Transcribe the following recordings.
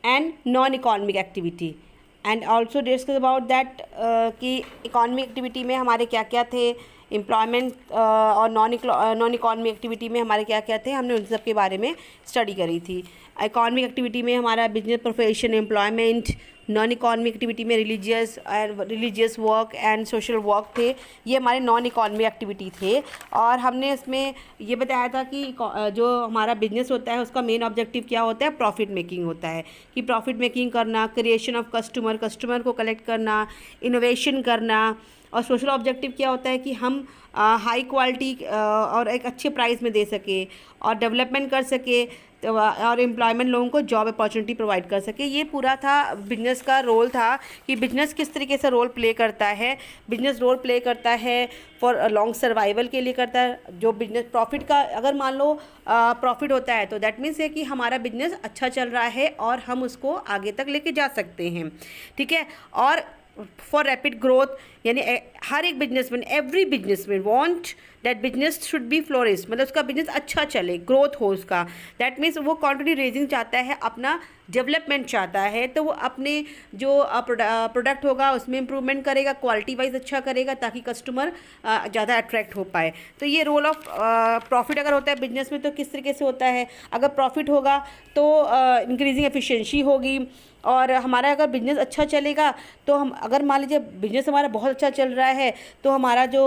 And non economic activity. And also discuss about that कि economic activity में हमारे क्या क्या थे, एम्प्लॉयमेंट और नॉन इकोनॉमिक एक्टिविटी में हमारे क्या क्या थे, हमने उन सब के बारे में स्टडी करी थी। इकोनॉमिक एक्टिविटी में हमारा business, profession, employment, non economic activity में religious work and social work थे, ये हमारे नॉन इकोनॉमिक एक्टिविटी थे। और हमने इसमें ये बताया था कि जो हमारा बिजनेस होता है उसका मेन ऑब्जेक्टिव क्या होता है, प्रॉफिट मेकिंग होता है, कि प्रॉफिट मेकिंग करना, क्रिएशन ऑफ कस्टमर को कलेक्ट करना, इनोवेशन करना। और सोशल ऑब्जेक्टिव क्या होता है कि हम हाई क्वालिटी और एक अच्छे प्राइस में दे सके और डेवलपमेंट कर सके और एम्प्लॉयमेंट लोगों को जॉब अपॉर्चुनिटी प्रोवाइड कर सके। ये पूरा था बिजनेस का रोल था कि बिजनेस किस तरीके से रोल प्ले करता है। बिजनेस रोल प्ले करता है फॉर लॉन्ग सर्वाइवल के लिए करता है। जो बिजनेस प्रॉफिट का, अगर मान लो प्रॉफिट होता है तो दैट मीन्स है कि हमारा बिजनेस अच्छा चल रहा है और हम उसको आगे तक लेके जा सकते हैं, ठीक है। और फॉर रैपिड ग्रोथ, यानी हर एक businessman, every businessman want that business should be flourish, मतलब उसका बिजनेस अच्छा चले, ग्रोथ हो उसका। दैट मीन्स वो कॉन्टिन्यू रेजिंग चाहता है, अपना डेवलपमेंट चाहता है, तो वो अपने जो प्रोडक्ट होगा उसमें इंप्रूवमेंट करेगा, क्वालिटी वाइज अच्छा करेगा ताकि कस्टमर ज़्यादा अट्रैक्ट हो पाए। तो ये रोल ऑफ प्रॉफिट अगर होता है बिजनेस में तो किस तरीके से होता है, अगर प्रॉफिट होगा तो इंक्रीजिंग एफिशिएंसी होगी। और हमारा अगर बिजनेस अच्छा चलेगा तो हम, अगर मान लीजिए बिजनेस हमारा बहुत अच्छा चल रहा है तो हमारा जो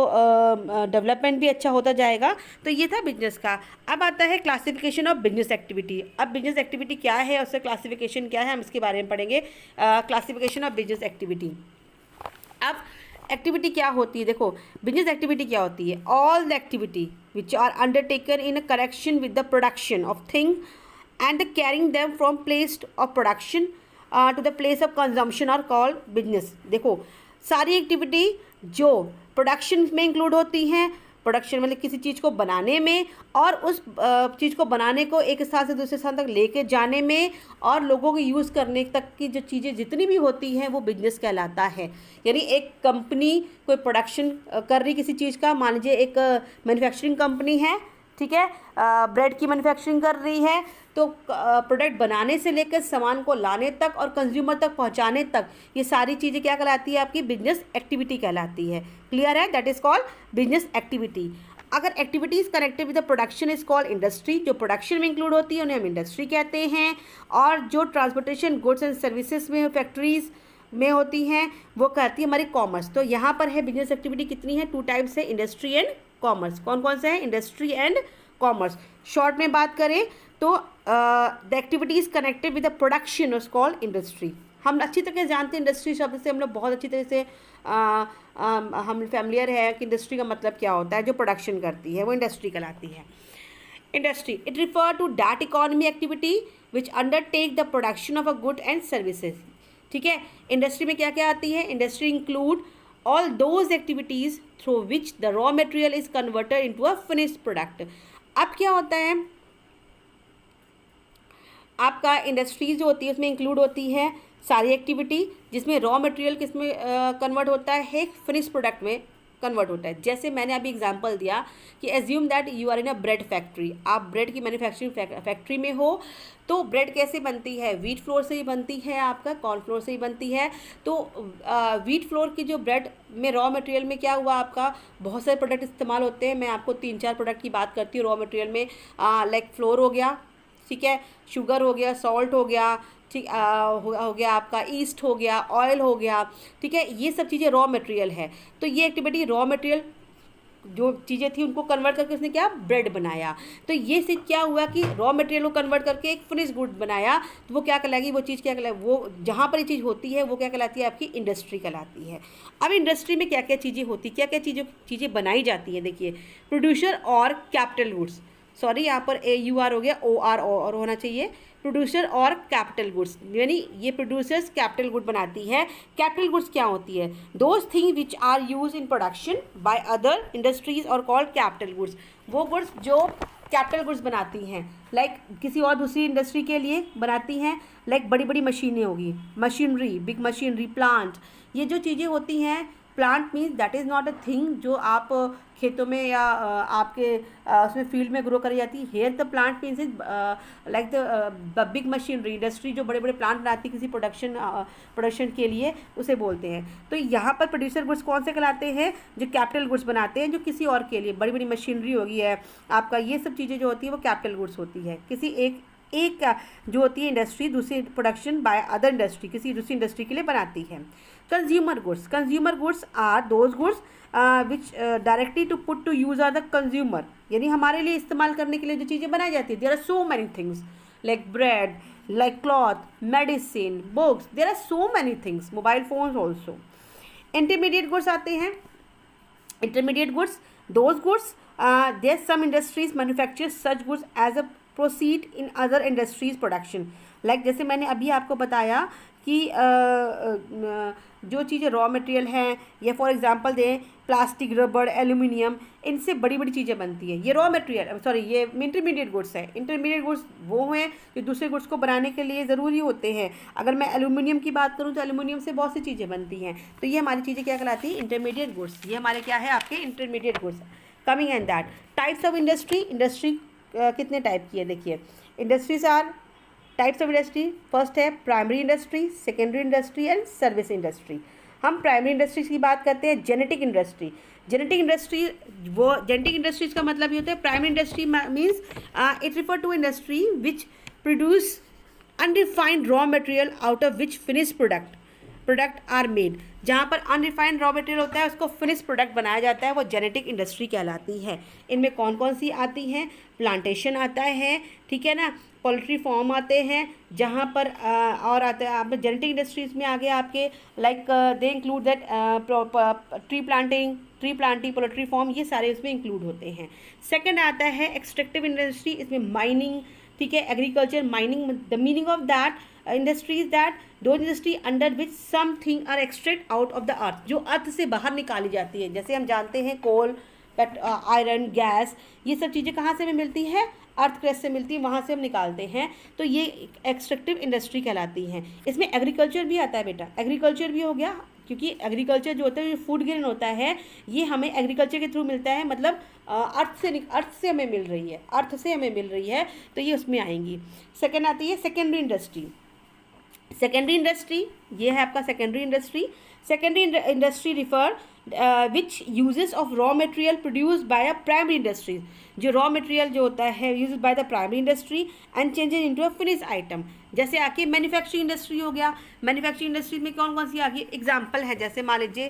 डेवलपमेंट भी अच्छा होता जाएगा। तो ये था बिजनेस का। अब आता है क्लासिफिकेशन ऑफ बिजनेस एक्टिविटी। अब बिजनेस एक्टिविटी क्या है, उसका क्लासिफिकेशन क्या है, हम इसके बारे में पढ़ेंगे। Classification of business activity. अब एक्टिविटी क्या होती है, देखो बिजनेस एक्टिविटी क्या होती है, all the activity which are undertaken in a connection with the production of thing and the carrying them from place of production to the place of consumption are called business. देखो सारी activity जो production में include होती हैं, production मतलब किसी चीज़ को बनाने में और उस चीज़ को बनाने को एक स्थान से दूसरे स्थान तक लेके जाने में और लोगों को यूज़ करने तक की जो चीज़ें जितनी भी होती हैं वो बिजनेस कहलाता है। यानी एक कंपनी कोई प्रोडक्शन कर रही किसी चीज़ का, मान लीजिए एक मैन्युफैक्चरिंग कंपनी है, ठीक है, ब्रेड की मैन्युफैक्चरिंग कर रही है, तो प्रोडक्ट बनाने से लेकर सामान को लाने तक और कंज्यूमर तक पहुंचाने तक ये सारी चीज़ें क्या कहलाती है, आपकी बिजनेस एक्टिविटी कहलाती है। क्लियर है, that is called business activity. अगर activity is connected with the production is called industry. जो प्रोडक्शन में इंक्लूड होती है उन्हें हम इंडस्ट्री कहते हैं। और जो ट्रांसपोर्टेशन गुड्स एंड सर्विसेज में फैक्ट्रीज में होती हैं वो कहती है हमारी कॉमर्स। तो यहाँ पर है बिजनेस एक्टिविटी कितनी है, 2 टाइप्स है, इंडस्ट्री एंड कॉमर्स। कौन कौन से हैं, इंडस्ट्री एंड कॉमर्स। शॉर्ट में बात करें तो the activity is connected with the production is called industry. हम अच्छी तरह से जानते हैं इंडस्ट्री शब्द से, हम लोग बहुत अच्छी तरह से हम फैमिलियर है कि इंडस्ट्री का मतलब क्या होता है, जो प्रोडक्शन करती है वो इंडस्ट्री कहलाती है। Industry it refer to that economy activity which undertake the production of a good and services. ठीक है, इंडस्ट्री में क्या क्या आती है, industry include all those activities through which the raw material is converted into a finished product। अब क्या होता है, आपका इंडस्ट्री जो होती है उसमें इंक्लूड होती है सारी एक्टिविटी जिसमें रॉ मटेरियल किसमें कन्वर्ट होता है, फिनिश प्रोडक्ट में कन्वर्ट होता है। जैसे मैंने अभी एग्जांपल दिया कि assume that you are in a bread factory, आप ब्रेड की मैन्युफैक्चरिंग फैक्ट्री में हो। तो ब्रेड कैसे बनती है, व्हीट फ्लोर से ही बनती है, आपका कॉर्न फ्लोर से ही बनती है। तो व्हीट फ्लोर की जो ब्रेड में रॉ मटेरियल में क्या हुआ, आपका बहुत सारे प्रोडक्ट इस्तेमाल होते हैं। मैं आपको 3-4 प्रोडक्ट की बात करती हूँ रॉ मटेरियल में। लाइक फ्लोर हो गया, ठीक है, शुगर हो गया, सॉल्ट हो गया, ठीक हो गया आपका ईस्ट हो गया, ऑयल हो गया, ठीक है, ये सब चीज़ें रॉ मटेरियल है। तो ये एक्टिविटी रॉ मटेरियल जो चीज़ें थी उनको कन्वर्ट करके उसने क्या, ब्रेड बनाया। तो ये से क्या हुआ कि रॉ मटेरियल को कन्वर्ट करके एक फिनिश गुड बनाया। तो वो क्या कहलाएगी, वो चीज़ क्या कहलाएगी, वो जहाँ पर ये चीज़ होती है वो क्या कहलाती है, आपकी इंडस्ट्री कहलाती है। अब इंडस्ट्री में क्या क्या चीज़ें होती, क्या क्या चीज़ें बनाई जाती हैं। देखिए, प्रोड्यूसर और कैपिटल गुड्स, सॉरी यहाँ पर AUR हो गया, OR और होना चाहिए, प्रोड्यूसर और कैपिटल गुड्स, यानी ये प्रोड्यूसर्स कैपिटल गुड बनाती है। कैपिटल गुड्स क्या होती है, those thing which are use in production by other industries और कॉल्ड कैपिटल गुड्स। वो गुड्स जो कैपिटल गुड्स बनाती हैं, लाइक किसी और दूसरी इंडस्ट्री के लिए बनाती हैं, लाइक बड़ी बड़ी मशीनें होगी, मशीनरी, बिग मशीनरी, प्लांट, ये जो चीज़ें होती हैं plant means that is not a thing जो आप खेतों में या आपके उसमें फील्ड में ग्रो करी जाती है. Here the plant means is like the big machinery industry जो बड़े बड़े प्लांट बनाती है किसी प्रोडक्शन के लिए, उसे बोलते हैं. तो यहाँ पर प्रोड्यूसर गुड्स कौन से कहलाते हैं? जो कैपिटल गुड्स बनाते हैं, जो किसी और के लिए बड़ी बड़ी मशीनरी होगी है आपका, ये सब चीज़ें जो होती है वो कैपिटल गुड्स होती है. किसी एक जो होती है इंडस्ट्री दूसरी प्रोडक्शन बाय अदर इंडस्ट्री किसी दूसरी इंडस्ट्री के लिए बनाती है. Consumer goods are those goods which directly to put to use are the consumer, यानी हमारे लिए इस्तेमाल करने के लिए जो चीज़ें बनाई जाती है. There are so many things like bread, like cloth, medicine, books, there are so many things, mobile phones also. Intermediate goods आते हैं. Intermediate goods those goods there some industries manufacture such goods as a proceed in other industries production. Like जैसे मैंने अभी आपको बताया कि जो चीज़ें रॉ मटेरियल हैं, या फॉर एग्जांपल दें प्लास्टिक, रबड़, एल्यूमिनियम, इनसे बड़ी बड़ी चीज़ें बनती हैं. ये रॉ मटेरियल ये इंटरमीडिएट गुड्स है. इंटरमीडिएट गुड्स वो हैं जो दूसरे गुड्स को बनाने के लिए ज़रूरी होते हैं. अगर मैं एल्यूमिनियम की बात करूँ तो एल्यूमिनियम से बहुत सी चीज़ें बनती हैं. तो ये हमारी चीज़ें क्या कहलाती है? Intermediate goods. ये हमारे क्या है? आपके intermediate goods. Coming and that types of industry. Industry कितने टाइप की है? देखिए, industries are types of industry. First है primary industry, secondary industry and service industry. हम प्राइमरी इंडस्ट्रीज की बात करते हैं. Genetic industry. जेनेटिक इंडस्ट्रीज का मतलब ये होता है, primary industry means it refer to industry which produce undefined raw material out of which finish product are made. जहाँ पर अनरिफाइंड रॉ मटेरियल होता है उसको फिनिश प्रोडक्ट बनाया जाता है, वो जेनेटिक इंडस्ट्री कहलाती है. इनमें कौन कौन सी आती हैं? प्लांटेशन आता है, ठीक है ना, पोल्ट्री फार्म आते हैं, जहाँ पर और आते हैं आप जेनेटिक इंडस्ट्रीज में आगे आपके like they include that tree planting, poultry farm, ये सारे इसमें इंक्लूड होते हैं. सेकंड आता है एक्सट्रैक्टिव इंडस्ट्री. इसमें माइनिंग, ठीक है, agriculture, mining. The meaning of that industry is that those industry under which something are extract out of the earth, जो अर्थ से बाहर निकाली जाती है. जैसे हम जानते हैं कोल, आयरन, गैस, ये सब चीज़ें कहाँ से हमें मिलती है? अर्थ क्रस्ट से मिलती है, वहाँ से हम निकालते हैं. तो ये एक्सट्रैक्टिव इंडस्ट्री कहलाती हैं. इसमें एग्रीकल्चर भी आता है बेटा. एग्रीकल्चर भी हो गया, क्योंकि एग्रीकल्चर जो होता है फूड ग्रेन होता है, ये हमें एग्रीकल्चर के थ्रू मिलता है, मतलब अर्थ से हमें मिल रही है, तो ये उसमें आएंगी. सेकेंड आती है सेकेंडरी इंडस्ट्री. सेकेंडरी इंडस्ट्री ये है आपका secondary industry. Secondary industry refer which uses of raw material produced by a primary industry. जो रॉ मटेरियल जो होता है use by the primary industry and changes into a finish item. जैसे आके manufacturing industry हो गया. मैन्युफैक्चरिंग इंडस्ट्री में कौन कौन सी आ गई? एग्जाम्पल है, जैसे मान लीजिए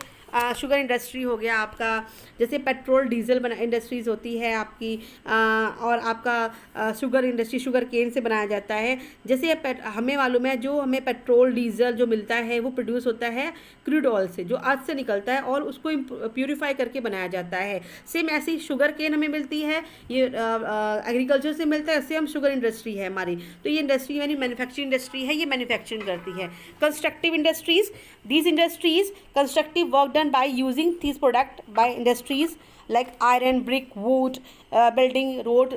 शुगर इंडस्ट्री हो गया आपका, जैसे पेट्रोल डीजल इंडस्ट्रीज़ होती है आपकी, और आपका शुगर इंडस्ट्री शुगर केन से बनाया जाता है. जैसे हमें मालूम है जो हमें पेट्रोल डीजल जो मिलता है वो प्रोड्यूस होता है क्रूड ऑयल से, जो अर्थ से निकलता है और उसको प्यूरिफाई करके बनाया जाता है. सेम ऐसी शुगर केन हमें मिलती है, ये एग्रीकल्चर से मिलता है, सेम शुगर इंडस्ट्री है हमारी. तो ये इंडस्ट्री यानी मैन्युफैक्चरिंग इंडस्ट्री है, ये मैन्युफैक्चरिंग करती है. Constructive industries. These industries constructive work done by using these product by industries like iron, brick, wood, building, road,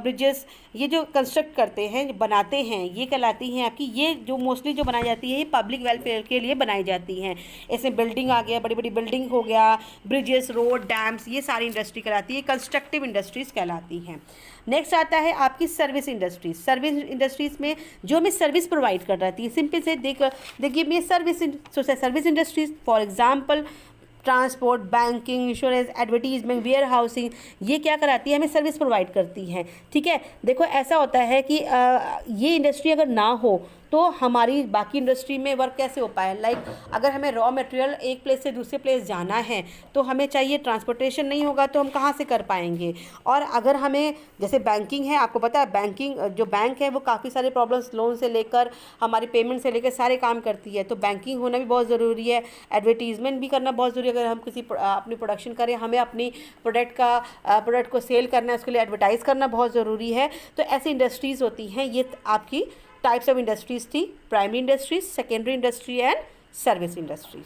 bridges. ये जो कंस्ट्रक्ट करते हैं, बनाते हैं, ये कहलाती हैं आपकी, ये जो मोस्टली जो बनाई जाती है ये पब्लिक वेलफेयर के लिए बनाई जाती हैं. इसमें बिल्डिंग आ गया, बड़ी बड़ी बिल्डिंग हो गया, ब्रिजेस, रोड, डैम्स, ये सारी इंडस्ट्री कहलाती है, कंस्ट्रक्टिव इंडस्ट्रीज़ कहलाती हैं. नेक्स्ट आता है आपकी सर्विस इंडस्ट्रीज. सर्विस इंडस्ट्रीज़ में जो हमें सर्विस प्रोवाइड कर रहती है, सिंपल से देखिए मैं service industries for example transport, banking, insurance, advertisement, warehousing, ये क्या कराती है? हमें सर्विस प्रोवाइड करती हैं. ठीक है, देखो ऐसा होता है कि ये इंडस्ट्री अगर ना हो तो हमारी बाकी इंडस्ट्री में वर्क कैसे हो पाए. लाइक अगर हमें रॉ मटेरियल एक प्लेस से दूसरे प्लेस जाना है तो हमें चाहिए, ट्रांसपोर्टेशन नहीं होगा तो हम कहाँ से कर पाएंगे. और अगर हमें जैसे बैंकिंग है, आपको पता है बैंकिंग जो बैंक है वो काफ़ी सारे प्रॉब्लम्स, लोन से लेकर हमारी पेमेंट से लेकर सारे काम करती है, तो बैंकिंग होना भी बहुत ज़रूरी है. एडवर्टीजमेंट भी करना बहुत ज़रूरी है. अगर हम किसी अपनी प्रोडक्शन करें, हमें अपनी प्रोडक्ट को सेल करना है, उसके लिए एडवर्टाइज़ करना बहुत ज़रूरी है. तो ऐसी इंडस्ट्रीज़ होती हैं. ये आपकी टाइप्स ऑफ इंडस्ट्रीज़ थी, primary industries, secondary industry and service industries.